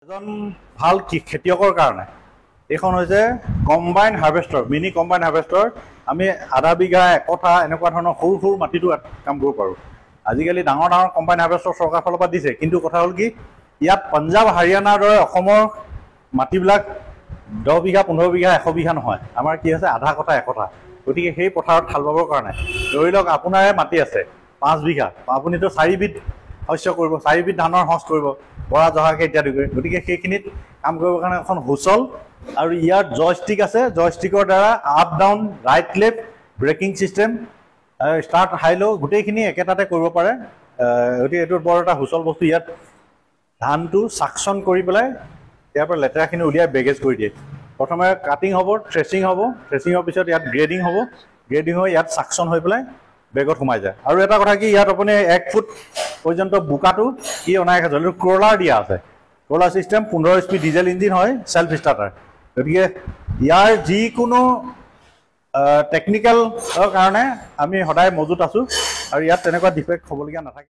এজন ভাল খেতিয়কৰ কাৰণে এইখন হৈছে combine harvester, mini combine harvester. আমি আধা বিঘা একঠা এনেকুৱা ধৰণৰ সৰু সৰু মাটিটো কাম কৰিব পাৰোঁ। আজিকালি ডাঙৰ ডাঙৰ কম্বাইন হাৰ্ভেষ্টৰ চৰকাৰৰ ফালৰ পৰা দিছে, কিন্তু কথা হ'ল কি ইয়াত পাঞ্জাৱ হাৰিয়ানাৰ দৰে অসমৰ মাটিবিলাক 10 বিঘা 15 বিঘা 100 বিঘা নহয়, আমাৰ কি আছে আধা কঠা একঠা। গতিকে সেই পথাৰত হাল বাবৰ কাৰণে ধৰি লওক আপোনাৰে মাটি আছে 5 বিঘা, আপুনিতো 4বিধ শস্য কৰিব, 4বিধ ধানৰ সঁচ কৰিব, বৰা জহাকে ইত্যাদি কৰি। গতিকে সেইখিনিত কাম কৰিবৰ কাৰণে এখন হুচল আৰু ইয়াত জয়ষ্টিক আছে, জয়ষ্টিকৰ দ্বাৰা up down right left braking system start high low' গোটেইখিনি একেটাতে কৰিব পাৰে। গতিকে এইটো বৰ এটা সুচল বস্তু। ইয়াত ধানটো চাকচন কৰি পেলাই ইয়াৰ পৰা লেতেৰাখিনি উলিয়াই বেগেজ কৰি দিয়ে। প্ৰথমে কাটিং হ'ব, থ্ৰেচিং হ'ব, থ্ৰেচিঙৰ পিছত ইয়াত গ্ৰেডিং হ'ব, গ্ৰেডিং হৈ ইয়াত চাকচন হৈ পেলাই বেগত সোমাই যায়। আৰু এটা কথা কি ইয়াত আপুনি 1 ফুট পৰ্যন্ত বোকাটো কি অনাই খাইছে, ক্ৰলাৰ দিয়া আছে, ক্ৰলাৰ ছিষ্টেম, 15 HP ডিজেল ইঞ্জিন হয়, চেল্ফ ষ্টাৰ্টাৰ। গতিকে ইয়াৰ যিকোনো টেকনিকেলৰ কাৰণে আমি সদায় মজুত আছোঁ আৰু ইয়াত তেনেকুৱা ডিফেক্ট হ'বলগীয়া নাথাকে।